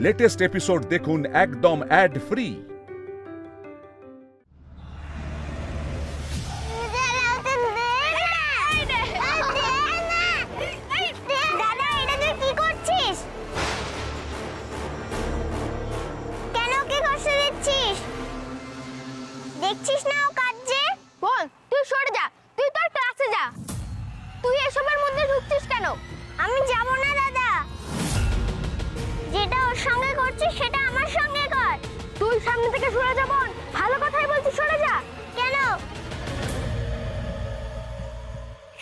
Latest episode দেখুন একদম add free. দেখছিস না ও কাঁদছে? বল, তুই সরে যা, তুই তোর ক্লাসে যা। তুই এসবের মধ্যে ঢুকছিস কেন? আমি যাব না দাদা, যেটা ওর সঙ্গে করছিস সেটা আমার সঙ্গে কর। তুই সামনে থেকে সরে যা বোন, ভালো কথাই বলছিস, সরে যা। কেন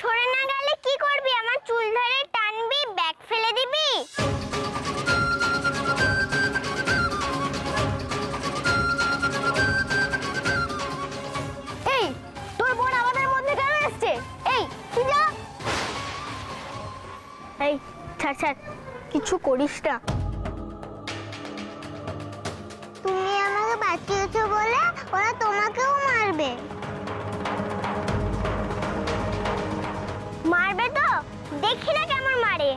সরে না গেলে কি করবি? আমার চুল ধরে টানবি, ব্যাগ ফেলে দিবি? এই তোর বোন আমাদের মধ্যে কেন এসেছে? এই তুই যা। এই ছাড় ছাড়, কিছু করিস না। তুমি আমাকে বাঁচিয়েছো বলে ওরা তোমাকেও মারবে। মারবে তো, দেখি না কেমন মারে।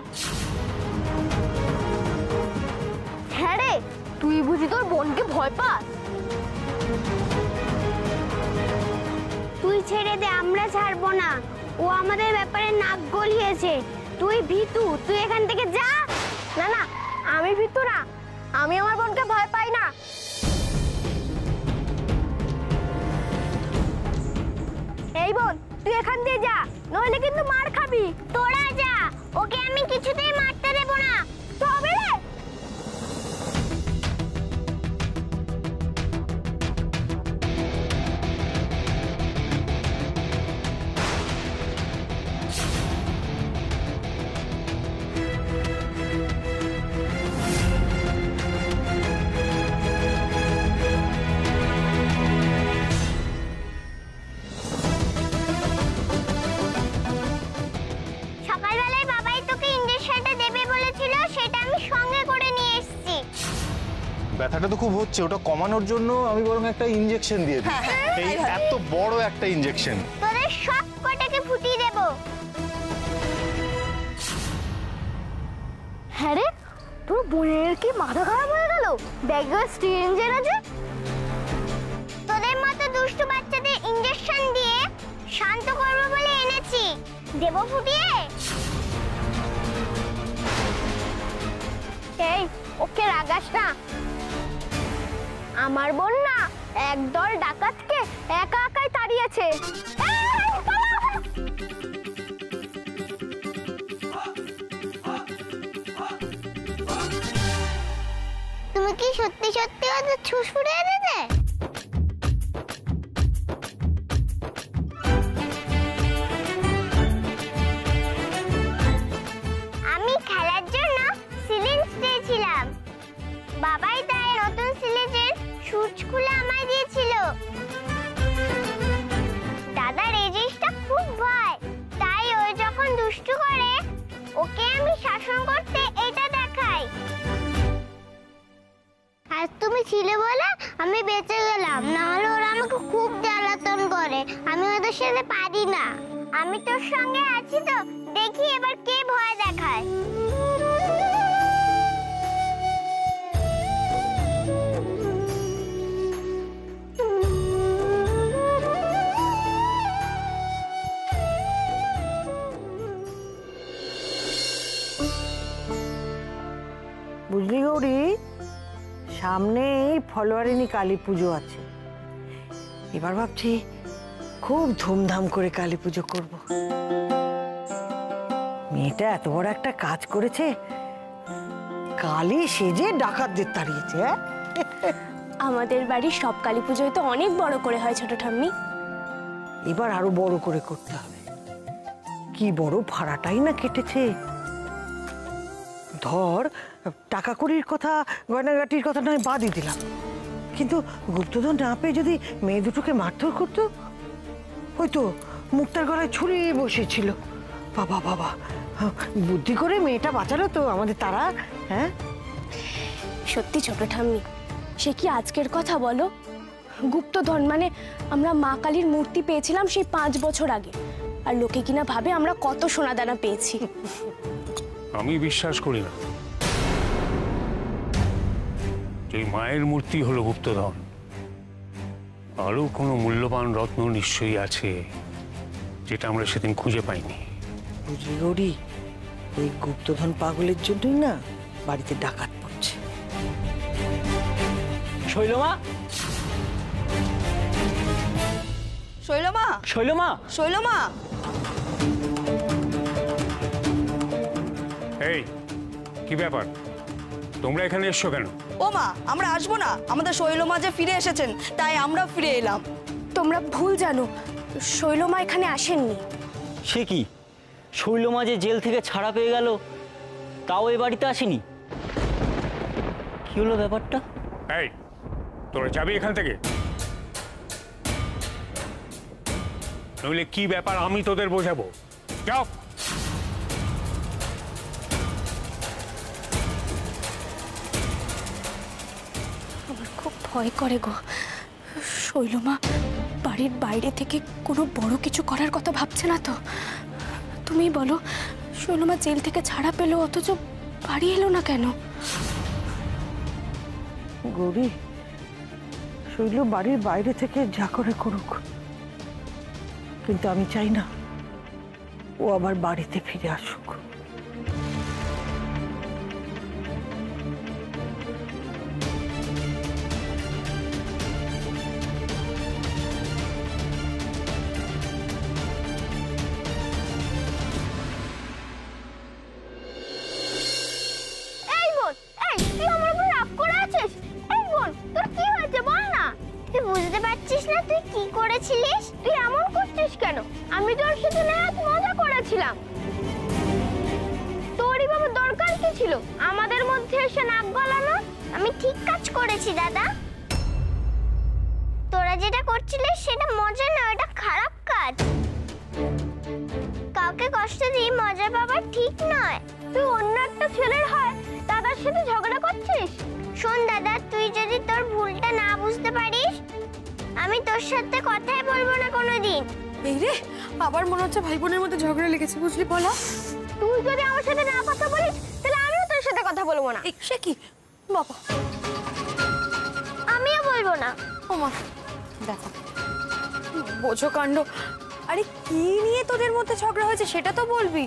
হ্যাঁ রে, তুই বুঝি তোর বোনকে ভয় পাস? তুই ছেড়ে দে, আমরা ছাড়বো না। ও আমাদের ব্যাপারে নাক গলিয়েছে। তুই ভীতু, তুই এখান থেকে যা। না না, আমি ভীতু না, আমি আমার বোনকে ভয় পাই না। এই বোন, তুই এখান দিয়ে যা, নইলে কিন্তু মার খাবি। তোরা যা, ওকে আমি কিছুতেই মারতে দেব না। তবে রে, সকালবেলায় বাবাই তোকে ইনজেকশনটা দেবে বলেছিল, সেটা আমি সঙ্গে করে নিয়ে এসেছি। ব্যথাটা তো খুব হচ্ছে, ওটা কমানোর জন্য আমি বরং একটা ইনজেকশন দিয়ে দিই। এই এত বড় একটা ইনজেকশন তোদের সব কটাকে ফুটিয়ে দেব। হ্যাঁ রে, তোর বোনের কি মাথা খারাপ হয়ে গেল? ব্যাগে স্টিরিঞ্জের আছে। তোদের মতো দুষ্টু বাচ্চাদের ইনজেকশন দিয়ে শান্ত করব বলে এনেছি, দেব ফুটিয়ে। এই ওকে রাগাস না, আমার বোন না একদল ডাকাতকে একা একাই তাড়িয়েছে। তুমি কি সত্যি সত্যি ওদের ছুস ফুটিয়ে দেবে? আমি খেলার জন্য সিলিঞ্জ দিয়েছিলাম, বাবাই তাই নতুন সিলিঞ্জের সুইচ খুলে আমায় দিয়েছিল। দাদার এই জিনিসটা খুব ভয়, তাই ও যখন দুষ্টু করে ওকে আমি শাসন করতে এটা দেখাই। আর তুমি ছিলে বলে আমি বেঁচে গেলাম, না হলে ওরা আমাকে খুব জ্বালাতন করে। আমি ওদের সাথে পারি না। আমি তোর সঙ্গে আছি তো, দেখি এবার কে ভয় দেখায়। বুঝলি গৌরী, সামনেই ফলোয়ারিনী কালী পুজো আছে। এবার ভাবছি খুব ধুমধাম করে কালী পুজো করব। মেয়েটা এত বড় একটা কাজ করেছে, কালী সেজে ডাকাতদের তাড়িয়েছে। আমাদের বাড়ির সব কালী পুজোয় তো অনেক বড় করে হয় ছোট ঠাম্মি। এবার আরো বড় করে করতে হবে। কি বড় ভাড়াটাই না কেটেছে। ধর টাকা কড়ির কথা, গয়নাগাটির কথা নয় বাদই দিলাম, কিন্তু গুপ্তধন না পেয়ে যদি মেয়ে দুটোকে মারধর করতো, হয়তো মুক্তার গলায় ছুরি বসেছিল। বাবা বাবা, বুদ্ধি করে মেয়েটা বাঁচালো তো আমাদের তারা। হ্যাঁ সত্যি ছোট ঠাম্মি, সে কি আজকের কথা বলো? গুপ্তধন মানে আমরা মা কালীর মূর্তি পেয়েছিলাম সেই 5 বছর আগে, আর লোকে কিনা ভাবে আমরা কত সোনাদানা পেয়েছি। আমি বিশ্বাস করি না। যে মায়ের মূর্তি হলো গুপ্তধন, আরও কোনো মূল্যবান রত্ন নিশ্চয়ই আছে যেটা আমরা সেদিন খুঁজে পাইনি। বুঝলি গৌরী, এই গুপ্তধন পাগলের জন্যই না বাড়িতে ডাকাত পড়ছে। শৈলমা, শৈলমা, শৈলমা, শৈলমা, এই কি ব্যাপার, তোমরা এখানে এসছো কেন? ও মা, আমরা আসবো না? আমাদের শৈলমা যে ফিরে এসেছেন, তাই আমরা ফিরে এলাম। তোমরা ভুল জানো, শৈলমা এখানে আসেননি। সে কি, শৈলমা যে জেল থেকে ছাড়া পেয়ে গেল, তাও এ বাড়িতে আসেনি? কি হলো ব্যাপারটা? এই তোরা যাবি এখান থেকে, নইলে কি ব্যাপার আমি তোদের বোঝাবো। যাও। আমার খুব ভয় করে গো। শৈলমা বাড়ির বাইরে থেকে কোনো বড় কিছু করার কথা ভাবছে না তো? তুমি বলো, শৈলমা জেল থেকে ছাড়া পেলো অথচ বাড়ি এলো না কেন? গৌরী, শৈল বাড়ির বাইরে থেকে যা করে করুক, কিন্তু আমি চাই না ও আবার বাড়িতে ফিরে আসুক। এই বোন, এই তুই আমার উপর রাগ করে আছিস? এই বোন, তোর কি হয়েছে বল না। তুই বুঝতে পারছিস না তুই কি করেছিলিস? তুই এমন করছিস কেন? আমি তোর সাথে না মজা করেছিলাম। তোরই বাবা দরকার কি ছিল আমাদের মধ্যে এসে নাক গলানো? আমি ঠিক কাজ করেছি দাদা। তোরা যেটা করছিলিস সেটা মজা না, এটা খারাপ কাজ। কাউকে কষ্ট দিয়ে মজা পাওয়া ঠিক নয়। তুই অন্য একটা ছেলের হয় দাদার সাথে ঝগড়া করছিস। শোন দাদা, তুই যদি তোর ভুলটা না বুঝতে পারিস, আমি তোর সাথে কথাই বলবো না কোনোদিন। এই রে, আবার মনে হচ্ছে ভাই বোনের মধ্যে ঝগড়া লেগেছে, বুঝলি বলা? তুই যদি আমার সাথে না কথা বলিস তাহলে আমিও তোর সাথে কথা বলবো না। সে কি বাবা, আমিও বলবো না। ওমা দেখো, বোঝো কাণ্ড। আরে কি নিয়ে তোদের মধ্যে ঝগড়া হয়েছে সেটা তো বলবি।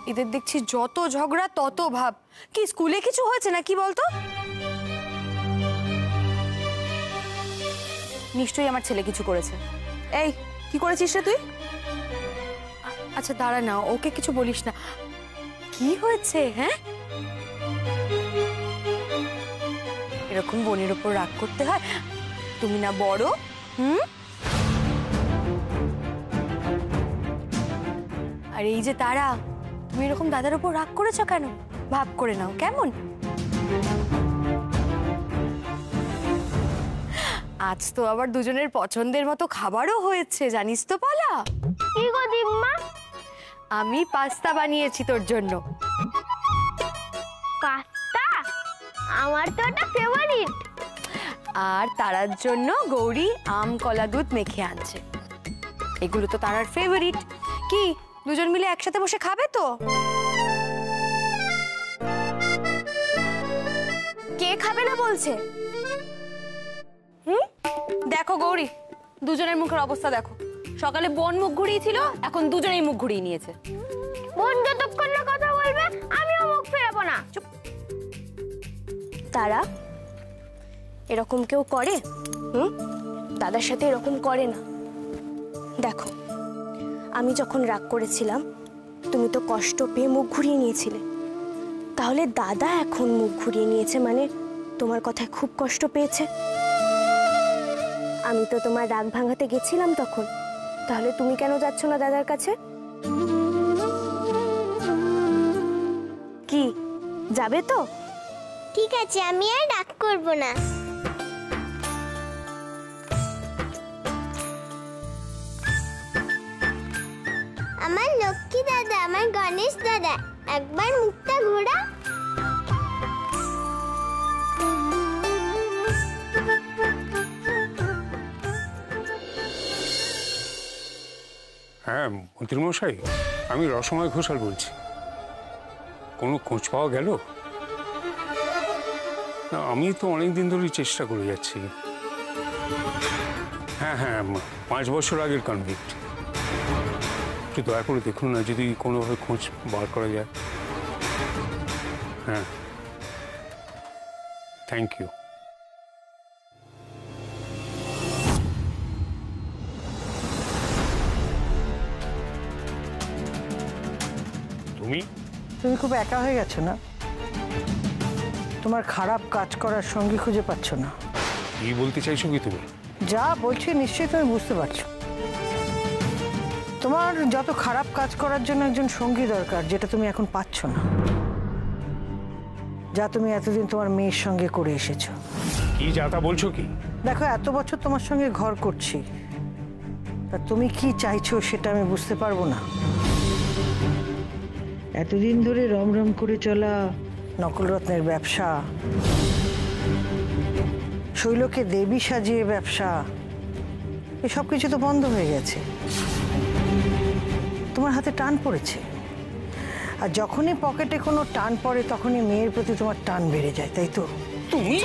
এদের দেখছি যত ঝগড়া তত ভাব। কি স্কুলে কিছু হয়েছে না কি বলতো? নিশ্চয়ই আমার ছেলে কিছু করেছে। এই কি করেছিস রে তুই? আচ্ছা দাঁড়া না, ওকে কিছু বলিস না। কি হয়েছে? হ্যাঁ, এরকম বোনের উপর রাগ করতে হয়? তুমি না বড়? আর এই যে তারা, তুমি এরকম দাদার উপর রাগ করেছো কেন? ভাব করে নাও কেমন। আজ তো আবার দুজনের পছন্দের মতো খাবারও হয়েছে, জানিস তো পালা? কি গো দিম্মা? আমি পাস্তা বানিয়েছি তোর জন্য। পাস্তা? আমার তো এটা ফেভারিট। আর তারার জন্য গৌরী আম কলা দুধ মেখে আনছে। এগুলো তো তারার ফেভারিট। কি দুজন মিলে একসাথে বসে খাবে তো? কে খাবে না বলছে? দেখো গৌরী, দুজনের মুখের অবস্থা দেখো। সকালে বোন মুখ ঘুরিয়েছিল, এখন দুজনেই মুখ ঘুরিয়ে নিয়েছে। বোন যতক্ষণ না কথা বলবে আমিও মুখ ফেরাবো না। চুপ। তারা এরকম কেউ করে? দাদার সাথে এরকম করে না। দেখো, আমি যখন রাগ করেছিলাম তুমি তো কষ্ট পেয়ে মুখ ঘুরিয়ে নিয়েছিলে। তাহলে দাদা এখন মুখ ঘুরিয়ে নিয়েছে মানে তোমার কথায় খুব কষ্ট পেয়েছে। আমি তো তোমার রাগ ভাঙাতে গেছিলাম তখন, তাহলে তুমি কেন যাচ্ছ না দাদার কাছে? কি যাবে তো? ঠিক আছে, আমি আর রাগ করব না। আমার লক্ষ্মী দাদা, আমার গণেশ দাদা, একবার মুখটা ঘোরা। হ্যাঁ মন্ত্রীমশাই, আমি রসময় ঘোষাল বলছি। কোনো খোঁজ পাওয়া গেল? না, আমি তো অনেকদিন ধরেই চেষ্টা করে যাচ্ছি। হ্যাঁ হ্যাঁ, 5 বছর আগের কনভিক্ট। একটু দয়া করে দেখুন না, যদি কোনোভাবে খোঁজ বার করা যায়। হ্যাঁ, থ্যাংক ইউ। তুমি খুব একা হয়ে গেছো না? তোমার খারাপ কাজ করার সঙ্গী খুঁজে পাচ্ছ না। কি বলতে চাইছো কি তুমি? যা বলছি নিশ্চয়ই তুমি বুঝতে পারছো। তোমার যত খারাপ কাজ করার জন্য একজন সঙ্গী দরকার, যেটা তুমি এখন পাচ্ছ না, যা তুমি এতদিন তোমার মেয়ের সঙ্গে করে এসেছো। কি যা তা বলছো কি? দেখো, এত বছর তোমার সঙ্গে ঘর করছি, তা তুমি কি চাইছো সেটা আমি বুঝতে পারবো না? এতদিন ধরে রমরম করে চলা নকলরত্নের ব্যবসা, শৈলকে দেবী সাজিয়ে ব্যবসা, এসব কিছু তো বন্ধ হয়ে গেছে। তোমার হাতে টান পড়েছে, আর যখনই পকেটে কোনো টান পড়ে তখনই মেয়ের প্রতি তোমার টান বেড়ে যায়, তাই তো? তুমি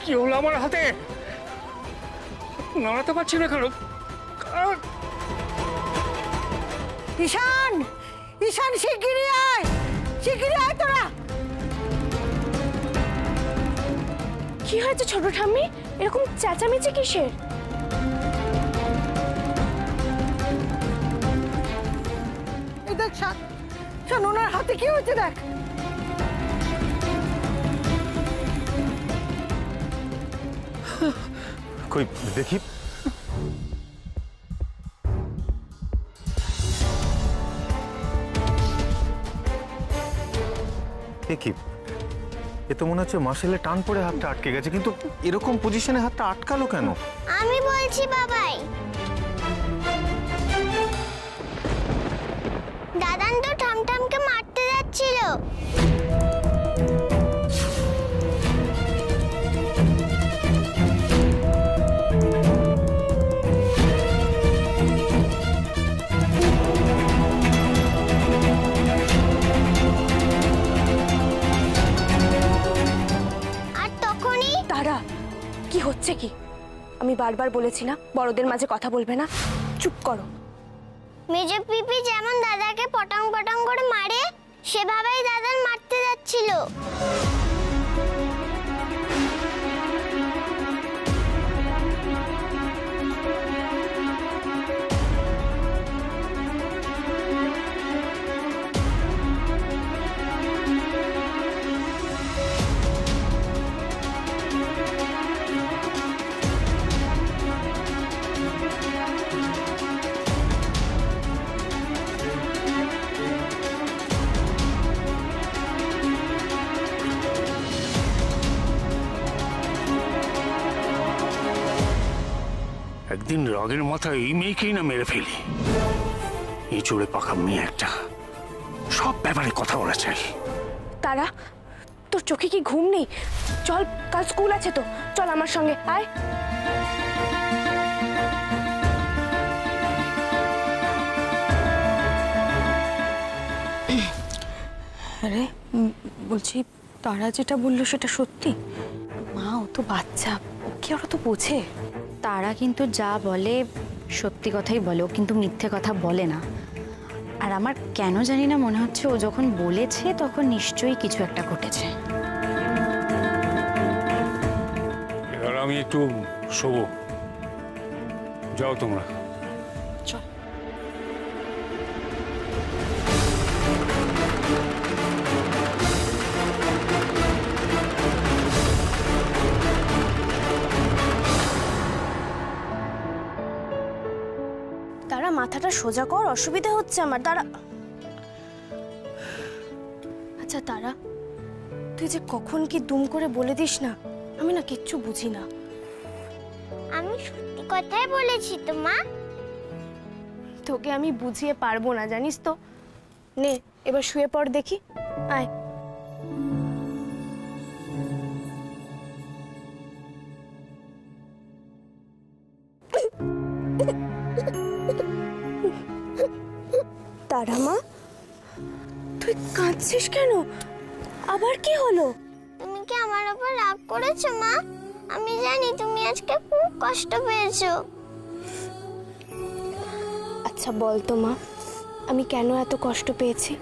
কি হলো আমার হাতে? নাড়াতে পারছি না কেন? ঈশান, ঈশান, শিগগিরই আয়, শিগগিরই আয় তোরা। কি হয়েছে ছোট ঠাম্মি? এরকম চেঁচামেচি কিসের? এই দেখ শান, শান, ওনার হাতে কি হয়েছে দেখ। কই দেখি। কি এ তো মনে হচ্ছে মাসেলে টান পড়ে হাতটা আটকে গেছে, কিন্তু এরকম পজিশনে হাতটা আটকালো কেন? আমি বলছি বাবাই, দাদান তো ঠামঠামকে মারতে যাচ্ছিল। কি হচ্ছে কি? আমি বারবার বলেছি না বড়দের মাঝে কথা বলবে না, চুপ করো। মেজো পিপি যেমন দাদাকে পটাং পটাং করে মারে, সেভাবেই দাদান মারতে যাচ্ছিল। একদিন রাগের মাথায় এই মেয়েকেই না মেরে ফেলি। এই চড়ে পাকা মেয়ে একটা, সব ব্যাপারে কথা বলা চাই। তারা, তোর চোখে কি ঘুম নেই? চল, কাল স্কুল আছে তো, চল আমার সঙ্গে আয়। আরে বলছি, তারা যেটা বললো সেটা সত্যি? মা, ও তো বাচ্চা, ও কি ওরা তো বোঝে। তারা কিন্তু যা বলে সত্যি কথাই বলে, ও কিন্তু মিথ্যে কথা বলে না। আর আমার কেন জানি না মনে হচ্ছে ও যখন বলেছে তখন নিশ্চয়ই কিছু একটা ঘটেছে। এবার আমি একটু শোবো, যাও তোমরা। চল। তারা, মাথাটা সোজা কর, অসুবিধা হচ্ছে আমার। তারা, আচ্ছা তারা, তুই যে কখন কি দুম করে বলে দিস না, আমি না কিচ্ছু বুঝি না। আমি সত্যি কথাই বলেছি তো মা। তোকে আমি বুঝিয়ে পারবো না, জানিস তো। নে এবার শুয়ে পড় দেখি, আয়। তারা মা, তুই কাঁদছিস কেন? আবার কি হলো? তুমি কি আমার উপর রাগ করেছো মা? আমি জানি তুমি আজকে খুব কষ্ট পেয়েছো। আচ্ছা বল তো মা, আমি কেন এত কষ্ট পেয়েছি?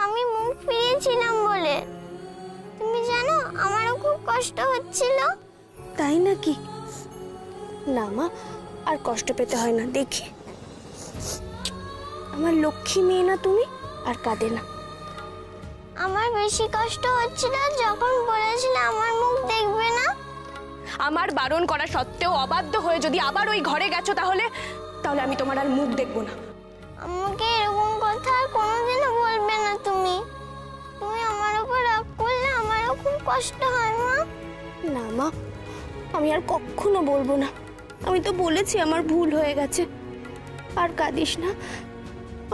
আমি মুখ ফিরিয়েছিলাম বলে। তুমি জানো আমারও খুব কষ্ট হচ্ছিল। তাই নাকি? না মা, আর কষ্ট পেতে হয় না, দেখি। আমার লক্ষ্মী মেয়ে না তুমি, আর কাঁদে না। আমার বেশি কষ্ট হচ্ছিল যখন বলেছিলে আমার মুখ দেখবে না। আমার বারণ করা সত্ত্বেও অবাধ্য হয়ে যদি আবার ওই ঘরে গেছো, তাহলে আমি তোমার আর মুখ দেখবো না। আমাকে এরকম কথা আর কোনোদিনও বলবে না তুমি। তুমি আমার উপর রাগ করলে আমারও খুব কষ্ট হয় মা। না মা, আমি আর কখনো বলবো না। আমি তো বলেছি আমার ভুল হয়ে গেছে। আর কাঁদিস না।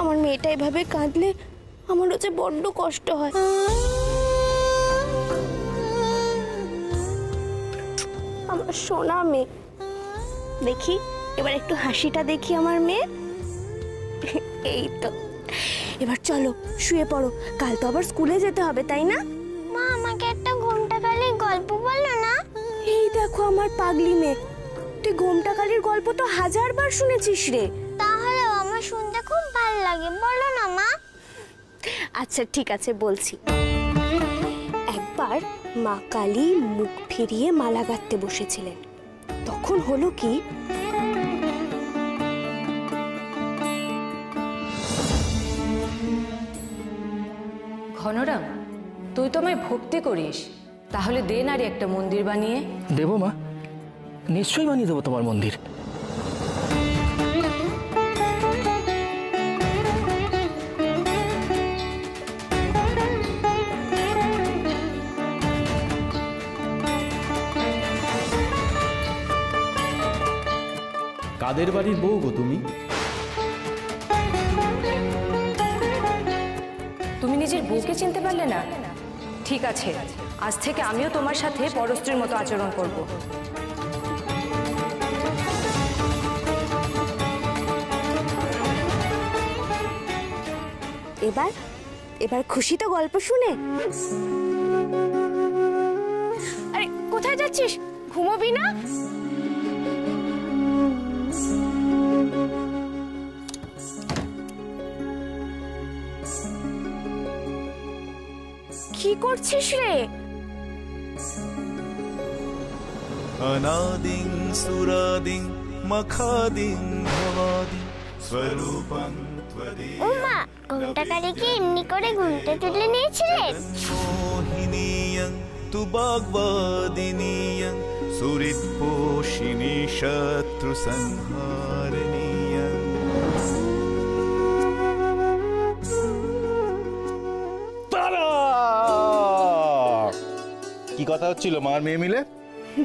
আমার মেয়েটা এভাবে কাঁদলে আমার হচ্ছে বড্ড কষ্ট হয়। আমার সোনা মেয়ে, দেখি এবার একটু হাসিটা দেখি আমার মেয়ে। এই তো, এবার চলো শুয়ে পড়ো, কাল তো আবার স্কুলে যেতে হবে, তাই না? মা আমাকে একটা ঘুমটাকালীর গল্প বলো না। এই দেখো আমার পাগলি মেয়ে, তুই ঘুমটাকালীর গল্প তো 1000 বার শুনেছিস রে। তাহলেও আমার শুনতে খুব ভালো লাগে, বলো না মা। আচ্ছা ঠিক আছে, বলছি। একবার মা কালী মুখ ফিরিয়ে মালা গাঁথতে বসেছিলেন। তখন হলো কি, ঘনরাম, তুই তো আমায় ভক্তি করিস, তাহলে দে না রে একটা মন্দির বানিয়ে। দেবো মা, নিশ্চয়ই বানিয়ে দেবো তোমার মন্দির। কাদের বাড়ির বউ গো তুমি? তুমি নিজের বউকে চিনতে পারলে না? ঠিক আছে, আজ থেকে আমিও তোমার সাথে পরস্ত্রীর মতো আচরণ করব। এবার খুশি তো গল্প শুনে? আরে কোথায় যাচ্ছিস? ঘুমোবি না? কি করছিস রে? अनादिं सुरादिं मखादिं भवादिं स्वरूपं त्वदीयं। ও মা, ঘুমটাকালীকে এমনি করে ঘুমতে তুলে নিয়েছিলেন? मोहिनीयं तु वाग्वादिनीयं सुहृत्पोषिणी शत्रुसंहारिणीयं। কি কথা হচ্ছিল মার মেয়ে মিলে?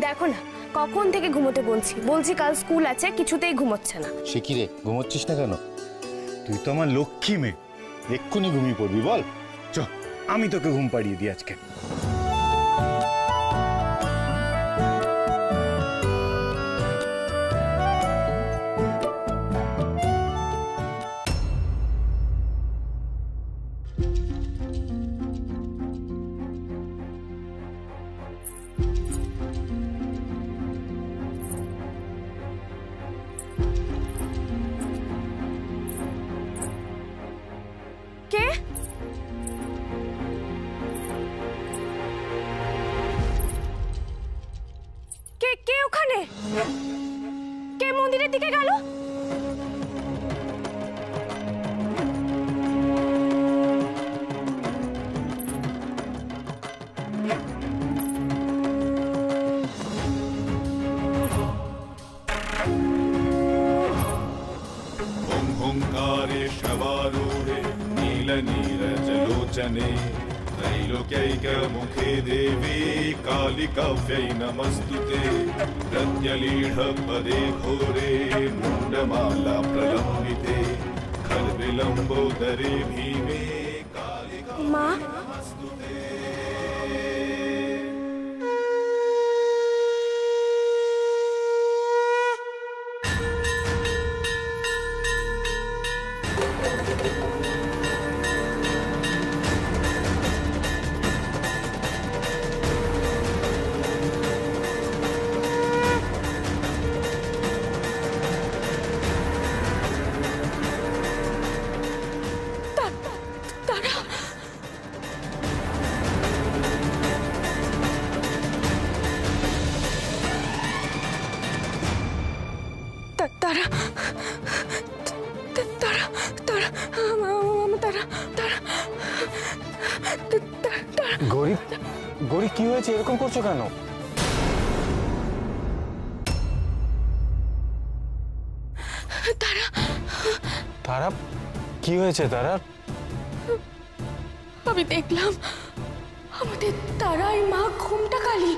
দেখো না, কখন থেকে ঘুমোতে বলছি কাল স্কুল আছে, কিছুতেই ঘুমোচ্ছে না। সে কি রে, ঘুমোচ্ছিস না কেন? তুই তো আমার লক্ষ্মী মেয়ে, এক্ষুনি ঘুমিয়ে পড়বি। বল চ, আমি তোকে ঘুম পাড়িয়ে দিই আজকে। কে? কে কে ওখানে? কে মন্দিরের দিকে গেল? ओंकारे शवारूढे नीलनीरजलोचने त्रैलोक्यैकमुखे देवी कालिकाव्यै नमस्तुते प्रत्यलीढपदे घोरे मुण्डमाला प्रलम्बिते खल्विलम्बोदरे भीमे মা তারা তারা তারা তারা তারা গৌরী গৌরী কি হয়েছে এরকম করছো কেন? তারা তারা কি হয়েছে? তারা আমি দেখলাম আমাদের তারাই মা ঘুমটা কালী।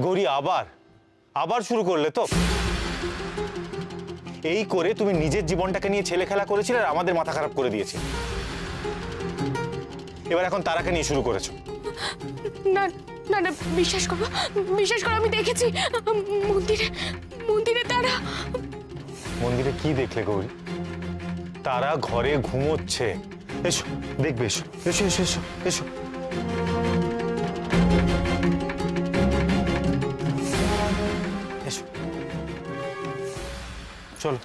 গৌরী আবার আবার শুরু করলে তো? এই করে তুমি নিজের জীবনটাকে নিয়ে ছেলে খেলা করেছিলে আর আমাদের মাথা খারাপ করে দিয়েছে। এবার এখন তারাকে নিয়ে শুরু করেছো। না না না বিশ্বাস করো আমি দেখেছি মন্দিরে মন্দিরে তারা। মন্দিরে কি দেখলে গৌরী? তারা ঘরে ঘুমোচ্ছে। এসো দেখবে, এসো এসো এসো এসো এসো। এসো চলো।